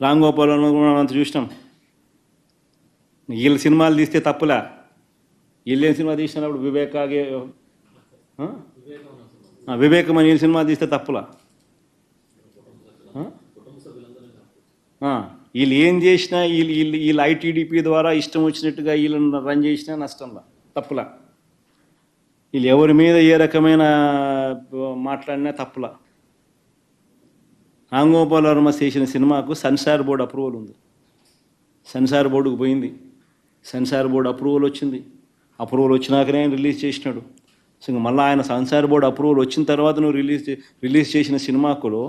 రామ్ గోపాల్ కూడా మనం అంత చూసినాం. వీళ్ళు సినిమాలు తీస్తే తప్పులా? వీళ్ళు ఏం సినిమా తీసినప్పుడు వివేకం అని వీళ్ళు సినిమా తీస్తే తప్పులా? వీళ్ళు ఏం చేసినా వీళ్ళు ఐటీడీపీ ద్వారా ఇష్టం వచ్చినట్టుగా వీళ్ళని రన్ చేసినా నష్టంలా, తప్పులా? వీళ్ళు ఎవరి మీద ఏ రకమైన మాట్లాడినా తప్పులా? రామ్ గోపాల్ వర్మ చేసిన సినిమాకు సెన్సార్ బోర్డు అప్రూవల్ ఉంది. సెన్సార్ బోర్డుకు పోయింది, సెన్సార్ బోర్డు అప్రూవల్ వచ్చింది. అప్రూవల్ వచ్చినాకనే ఆయన రిలీజ్ చేసినాడు. సో మళ్ళీ ఆయన సెన్సార్ బోర్డు అప్రూవల్ వచ్చిన తర్వాత నువ్వు రిలీజ్ చేసిన సినిమాకులో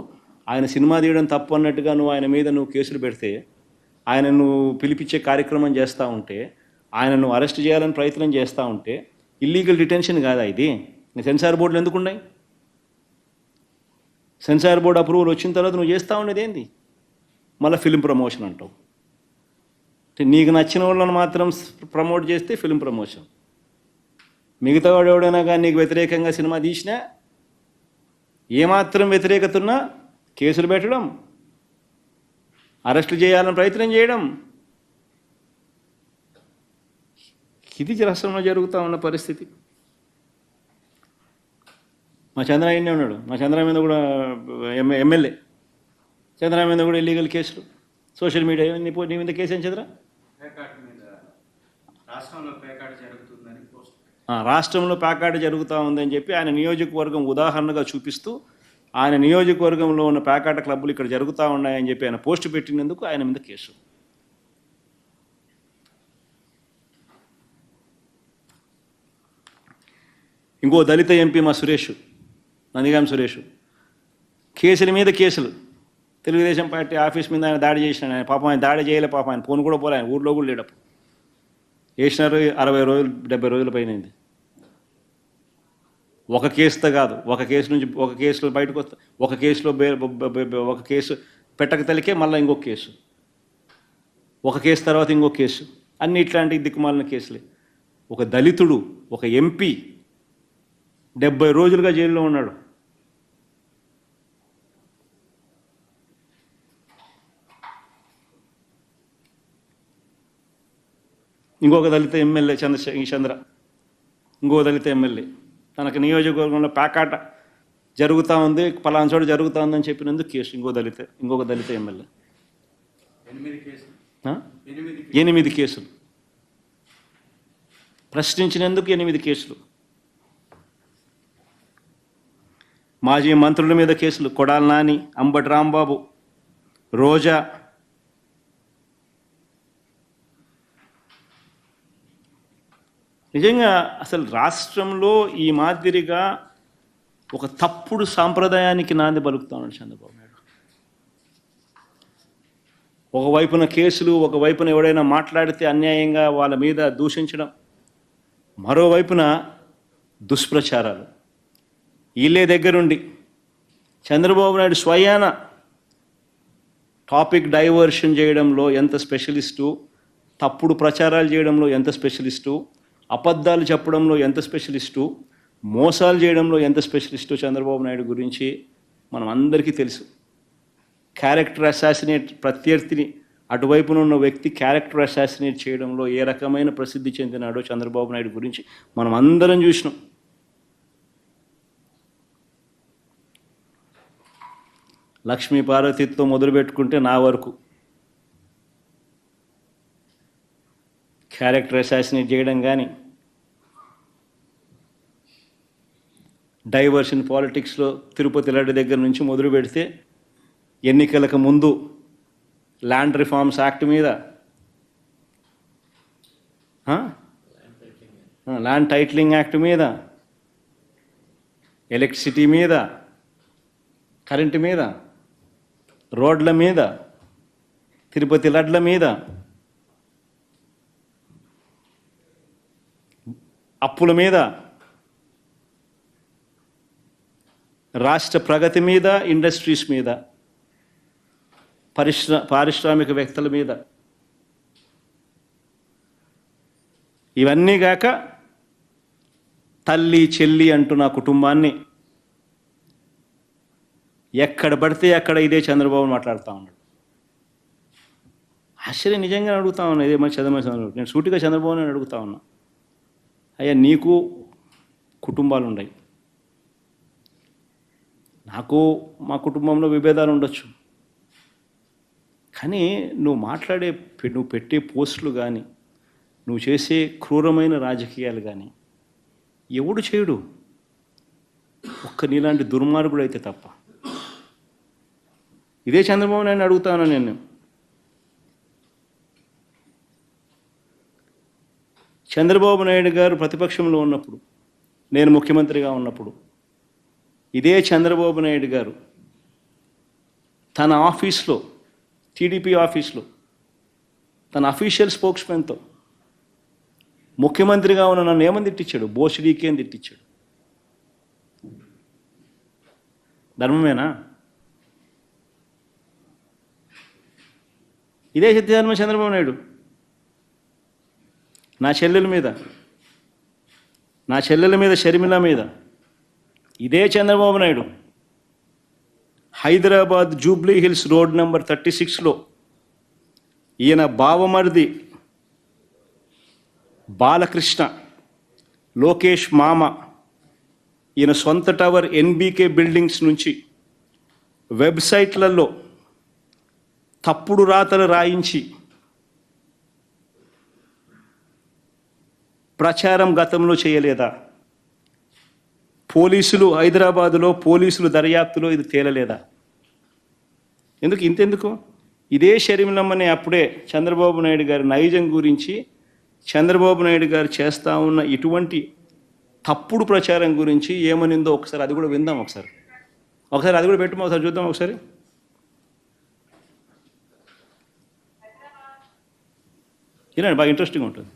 ఆయన సినిమా తీయడం తప్పు అన్నట్టుగా ఆయన మీద కేసులు పెడితే, ఆయన పిలిపించే కార్యక్రమం చేస్తూ ఉంటే, ఆయనను అరెస్ట్ చేయాలని ప్రయత్నం చేస్తూ ఉంటే ఇల్లీగల్ డిటెన్షన్ కాదా ఇది? సెన్సార్ బోర్డులు ఎందుకు ఉన్నాయి? సెన్సార్ బోర్డు అప్రూవల్ వచ్చిన తర్వాత నువ్వు చేస్తూ ఉండేది ఏంది? మళ్ళీ ఫిలిం ప్రమోషన్ అంటావు. నీకు నచ్చిన వాళ్ళని మాత్రం ప్రమోట్ చేస్తే ఫిలిం ప్రమోషన్, మిగతా వాడు ఎవడైనా కానీ నీకు వ్యతిరేకంగా సినిమా తీసినా ఏమాత్రం వ్యతిరేకత ఉన్నా కేసులు పెట్టడం, అరెస్టులు చేయాలని ప్రయత్నం చేయడం, ఇది రాష్ట్రంలో జరుగుతూ ఉన్న పరిస్థితి. మా చంద్ర ఆయనే ఉన్నాడు, మా చంద్ర మీద కూడా ఎమ్మెల్యే చంద్ర మీద కూడా ఇల్లీగల్ కేసులు, సోషల్ మీడియా. నీ మీద కేసు ఏం చంద్ర? రాష్ట్రంలో ప్యాకాట జరుగుతూ ఉందని చెప్పి ఆయన నియోజకవర్గం ఉదాహరణగా చూపిస్తూ, ఆయన నియోజకవర్గంలో ఉన్న ప్యాకాట క్లబ్బులు ఇక్కడ జరుగుతూ ఉన్నాయని చెప్పి ఆయన పోస్టు పెట్టినందుకు ఆయన మీద కేసు. ఇంకో దళిత ఎంపీ మా సురేష్, నందిగాం సురేష్, కేసుల మీద కేసులు. తెలుగుదేశం పార్టీ ఆఫీస్ మీద ఆయన దాడి చేసినాడు. ఆయన పాపం ఆయన దాడి చేయలే, పాపం ఆయన ఫోన్ కూడా పోలే, ఆయన ఊళ్ళో కూడా లేడప్పుడు. వేసినారు 60 రోజులు 70 రోజుల పైనైంది. ఒక కేసుతో కాదు, ఒక కేసు నుంచి ఒక కేసులో బయటకు వస్తా, ఒక కేసులో ఒక కేసు పెట్టక తలికే మళ్ళీ ఇంకొక కేసు, ఒక కేసు తర్వాత ఇంకొక కేసు, అన్ని ఇట్లాంటి దిక్కుమాలిన కేసులే. ఒక దళితుడు, ఒక ఎంపీ 70 రోజులుగా జైల్లో ఉన్నాడు. ఇంకొక దళిత ఎమ్మెల్యే చంద్ర, ఇంకో దళిత ఎమ్మెల్యే తనకు నియోజకవర్గంలో ప్యాకాట జరుగుతూ ఉంది, పలానా చోట జరుగుతూ ఉందని చెప్పినందుకు కేసు. ఇంకొక దళిత ఎమ్మెల్యే 8 కేసులు, ప్రశ్నించినందుకు 8 కేసులు. మాజీ మంత్రుల మీద కేసులు, కొడాలి నాని, అంబటి రాంబాబు, రోజా. నిజంగా అసలు రాష్ట్రంలో ఈ మాదిరిగా ఒక తప్పుడు సాంప్రదాయానికి నాంది పలుకుతా ఉన్నాడు చంద్రబాబు నాయుడు. ఒకవైపున కేసులు, ఒకవైపున ఎవడైనా మాట్లాడితే అన్యాయంగా వాళ్ళ మీద దూషించడం, మరోవైపున దుష్ప్రచారాలు. వీళ్ళే దగ్గరుండి చంద్రబాబు నాయుడు స్వయాన టాపిక్ డైవర్షన్ చేయడంలో ఎంత స్పెషలిస్టు, తప్పుడు ప్రచారాలు చేయడంలో ఎంత స్పెషలిస్టు, అబద్ధాలు చెప్పడంలో ఎంత స్పెషలిస్టు, మోసాలు చేయడంలో ఎంత స్పెషలిస్టు చంద్రబాబు నాయుడు గురించి మనం అందరికీ తెలుసు. క్యారెక్టర్ అసాసినేట్, ప్రత్యర్థిని అటువైపున ఉన్న వ్యక్తి క్యారెక్టర్ అసాసినేట్ చేయడంలో ఏ రకమైన ప్రసిద్ధి చెందినాడో చంద్రబాబు నాయుడు గురించి మనం అందరం చూసినాం. లక్ష్మీ పార్వతితో మొదలుపెట్టుకుంటే నా వరకు క్యారెక్టర్ అసాసినేట్ చేయడం కానీ, డైవర్షన్ పాలిటిక్స్లో తిరుపతి లడ్డు దగ్గర నుంచి మొదలు పెడితే ఎన్నికలకు ముందు ల్యాండ్ రిఫార్మ్స్ యాక్ట్ మీద, ల్యాండ్ టైటిలింగ్ యాక్ట్ మీద, ఎలక్ట్రిసిటీ మీద, కరెంటు మీద, రోడ్ల మీద, తిరుపతి లడ్ల మీద, అప్పుల మీద, రాష్ట్ర ప్రగతి మీద, ఇండస్ట్రీస్ మీద, పారిశ్రామికవేత్తల మీద, ఇవన్నీ కాక తల్లి చెల్లి అంటూ నా కుటుంబాన్ని ఎక్కడ పడితే అక్కడ ఇదే చంద్రబాబు మాట్లాడుతూ ఉన్నాడు. ఆశ్చర్యం నిజంగా అడుగుతా ఉన్నా. ఇదే మరి చంద్రబాబు నేను సూటిగా చంద్రబాబు నాయుడు అడుగుతా ఉన్నా, అయ్యా నీకు కుటుంబాలు ఉన్నాయి, నాకు మా కుటుంబంలో విభేదాలు ఉండొచ్చు, కానీ నువ్వు పెట్టే పోస్టులు కానీ నువ్వు చేసే క్రూరమైన రాజకీయాలు కానీ ఎవడు చేయడు, ఒక్క నీలాంటి దుర్మార్గుడు అయితే తప్ప. ఇదే చంద్రబాబు నాయుడు అడుగుతాను నేను. చంద్రబాబు నాయుడు గారు ప్రతిపక్షంలో ఉన్నప్పుడు, నేను ముఖ్యమంత్రిగా ఉన్నప్పుడు, ఇదే చంద్రబాబు నాయుడు గారు తన ఆఫీస్లో, టీడీపీ ఆఫీస్లో తన అఫీషియల్ స్పోక్స్మెన్తో ముఖ్యమంత్రిగా ఉన్న నన్ను ఏమని తిట్టించాడు? బోసిడీకి అని తిట్టించాడు. ధర్మమేనా? ఇదే సత్యధర్మ చంద్రబాబు నాయుడు నా చెల్లెల మీద షర్మిల మీద, ఇదే చంద్రబాబు నాయుడు హైదరాబాద్ జూబ్లీ హిల్స్ రోడ్ నెంబర్ 36లో ఈయన బావమరిది బాలకృష్ణ, లోకేష్ మామ, ఈయన సొంత టవర్ ఎన్బీకే బిల్డింగ్స్ నుంచి వెబ్సైట్లలో తప్పుడు రాతలు రాయించి ప్రచారం గతంలో చేయలేదా? పోలీసులు హైదరాబాదులో పోలీసులు దర్యాప్తులో ఇది తేలలేదా? ఇంతెందుకు ఇదే షర్మిలమ్మని అప్పుడే చంద్రబాబు నాయుడు గారి నైజం గురించి, చంద్రబాబు నాయుడు గారు చేస్తూ ఉన్న ఇటువంటి తప్పుడు ప్రచారం గురించి ఏమనిందో ఒకసారి అది కూడా విందాం. ఒకసారి అది కూడా పెట్టుమా, ఒకసారి చూద్దాం. ఒకసారి వినండి, బాగా ఇంట్రెస్టింగ్ ఉంటుంది.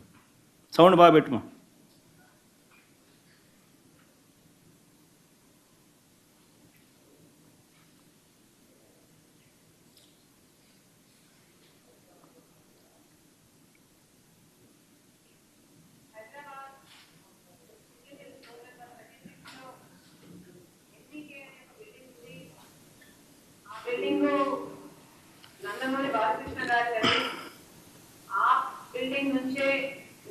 సౌండ్ బాగా పెట్టుమా. నందమూరి బాలకృష్ణ గారి ఆ బిల్డింగ్ నుంచే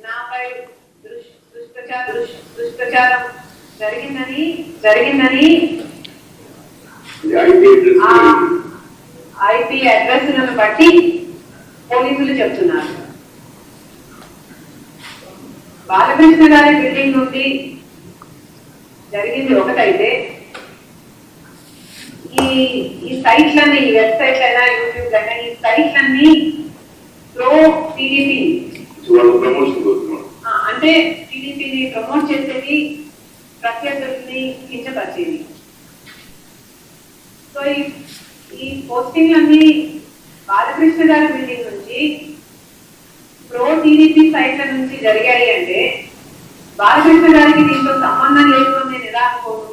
నాపై దుష్ప్రచారం జరిగిందని ఐపీ అడ్రస్లను బట్టి పోలీసులు చెప్తున్నారు. బాలకృష్ణ గారి బిల్డింగ్ నుండి జరిగింది ఒకటైతే, ఈ సైట్లన్నీ, ఈ వెబ్సైట్ అయినా యూట్యూబ్ అయినా, ఈ సైట్లన్నీ ప్రో టీడీపీ అంటే టీడీపీని ప్రమోట్ చేసేది, ప్రత్యర్థుల్ని కించపరిచేది. సో ఈ పోస్టింగ్లన్నీ బాలకృష్ణ గారి బిల్డింగ్ నుంచి ప్రో టీడీపీ సైట్ల నుంచి జరిగాయి అంటే బాలకృష్ణ గారికి దీంతో సంబంధం లేదు అని నేను ఎలా అనుకోను.